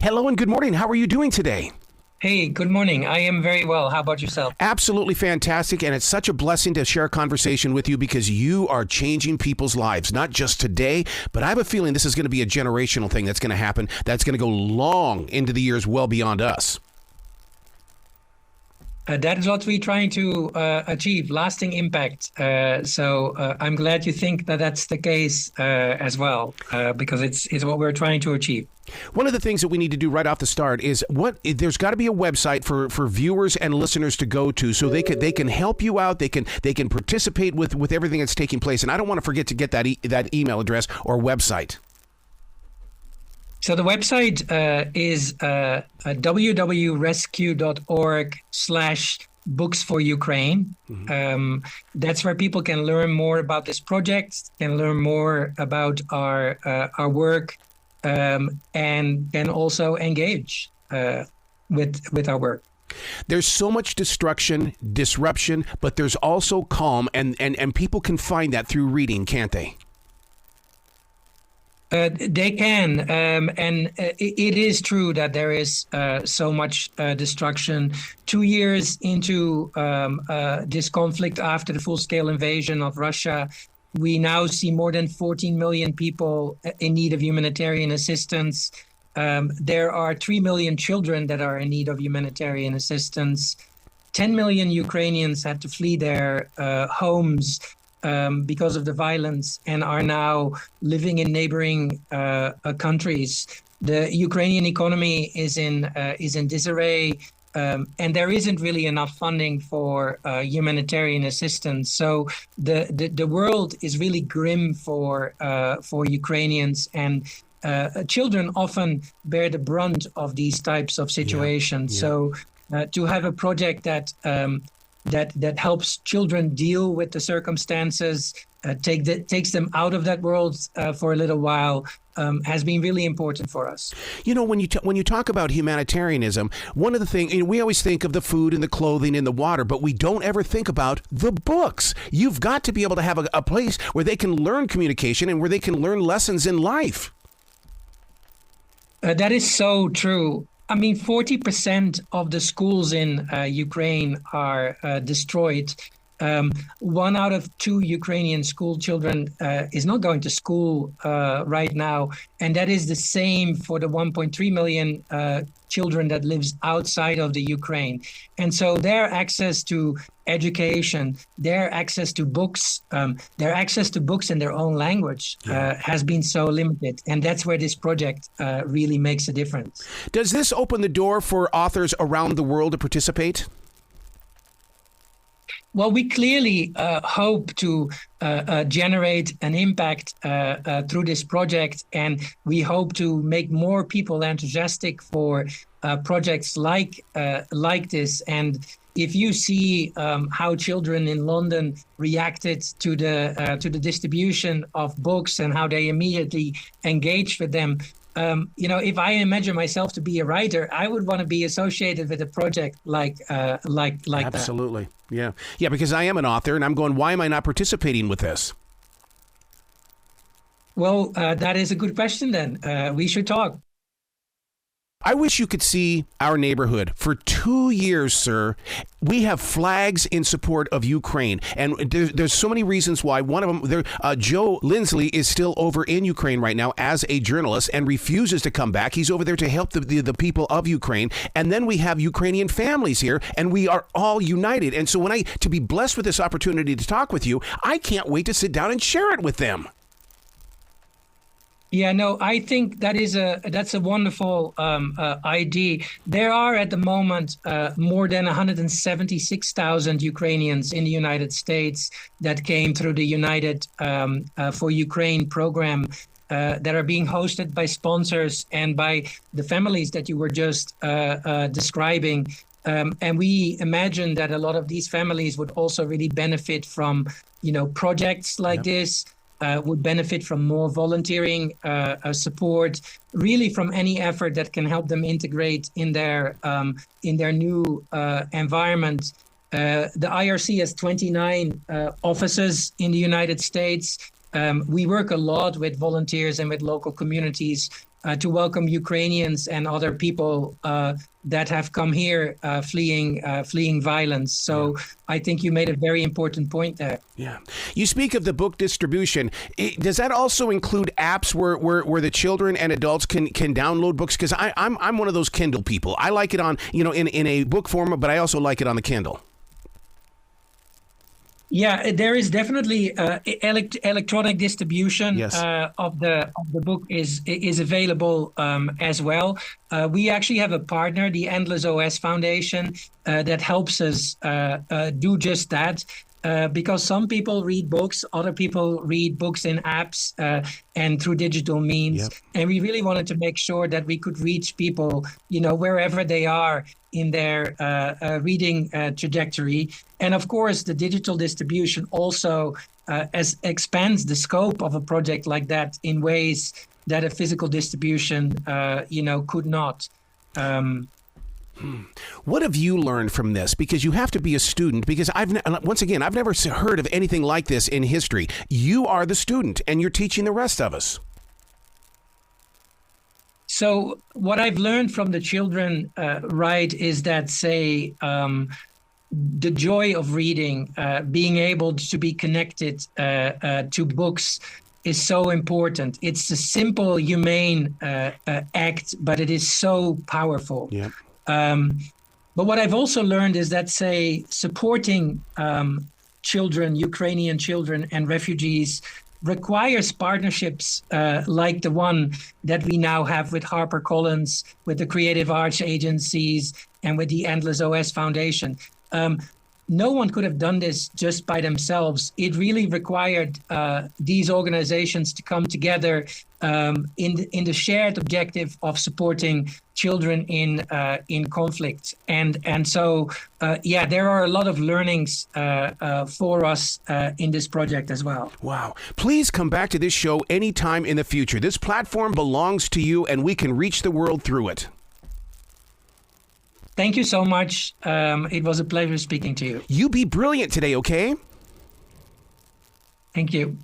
Hello and good morning. How are you doing today? Hey, good morning. I am very well. How about yourself? Absolutely fantastic. And it's such a blessing to share a conversation with you because you are changing people's lives, not just today, but I have a feeling this is going to be a generational thing that's going to happen, that's going to go long into the years well beyond us. That is what we're trying to achieve, lasting impact. So I'm glad you think that that's the case as well, because it's what we're trying to achieve. One of the things that we need to do right off the start is there's got to be a website for viewers and listeners to go to so they can help you out. They can participate with everything that's taking place. And I don't want to forget to get that email address or website. So the website is www.rescue.org/books for Ukraine. Mm-hmm. That's where people can learn more about this project, can learn more about our work, and can also engage with our work. There's so much destruction, disruption, but there's also calm, and people can find that through reading, can't they? They can, and it is true that there is so much destruction. 2 years into this conflict, after the full-scale invasion of Russia, we now see more than 14 million people in need of humanitarian assistance. There are 3 million children that are in need of humanitarian assistance. 10 million Ukrainians had to flee their homes because of the violence and are now living in neighboring countries. The Ukrainian economy is in disarray, and there isn't really enough funding for humanitarian assistance. So the world is really grim for Ukrainians, and children often bear the brunt of these types of situations. Yeah. So to have a project that helps children deal with the circumstances, takes them out of that world for a little while, has been really important for us. You know, when you talk about humanitarianism, one of the things, we always think of the food and the clothing and the water, but we don't ever think about the books. You've got to be able to have a place where they can learn communication and where they can learn lessons in life. That is so true. I mean, 40% of the schools in Ukraine are destroyed. 1 out of 2 Ukrainian school children is not going to school right now. And that is the same for the 1.3 million children that lives outside of the Ukraine. And so their access to education, their access to books in their own language has been so limited. And that's where this project really makes a difference. Does this open the door for authors around the world to participate? Well, we clearly hope to generate an impact through this project, and we hope to make more people enthusiastic for projects like this. And if you see how children in London reacted to the distribution of books and how they immediately engaged with them, if I imagine myself to be a writer, I would want to be associated with a project like Absolutely. That. Yeah, because I am an author, and I'm going, why am I not participating with this? Well, that is a good question. Then we should talk. I wish you could see our neighborhood. For 2 years, sir, we have flags in support of Ukraine. And there's so many reasons why. One of them, Joe Lindsley is still over in Ukraine right now as a journalist and refuses to come back. He's over there to help the people of Ukraine. And then we have Ukrainian families here, and we are all united. And so to be blessed with this opportunity to talk with you, I can't wait to sit down and share it with them. Yeah, no, I think that's a wonderful idea. There are at the moment more than 176,000 Ukrainians in the United States that came through the United for Ukraine program that are being hosted by sponsors and by the families that you were just describing. And we imagine that a lot of these families would also really benefit from, projects like this. Would benefit from more volunteering support, really from any effort that can help them integrate in their new environment. The IRC has 29 offices in the United States. We work a lot with volunteers and with local communities to welcome Ukrainians and other people that have come here fleeing violence. So I think you made a very important point there. Yeah. You speak of the book distribution. Does that also include apps where the children and adults can download books? Because I'm one of those Kindle people. I like it on, in a book form, but I also like it on the Kindle. Yeah, there is definitely electronic distribution of the book is available as well. We actually have a partner, the Endless OS Foundation, that helps us do just that. Because some people read books, other people read books in apps and through digital means. Yep. And we really wanted to make sure that we could reach people, wherever they are in their reading trajectory. And of course, the digital distribution also expands the scope of a project like that in ways that a physical distribution, could not. What have you learned from this? Because you have to be a student, because I've never heard of anything like this in history. You are the student and you're teaching the rest of us. So what I've learned from the children, is that, the joy of reading, being able to be connected to books is so important. It's a simple, humane act, but it is so powerful. Yeah. But what I've also learned is that, supporting children, Ukrainian children and refugees requires partnerships like the one that we now have with HarperCollins, with the creative arts agencies, and with the Endless OS Foundation. No one could have done this just by themselves. It really required these organizations to come together in the shared objective of supporting children in conflict. And so, there are a lot of learnings for us in this project as well. Wow. Please come back to this show anytime in the future. This platform belongs to you, and we can reach the world through it. Thank you so much. It was a pleasure speaking to you. You be brilliant today, okay? Thank you.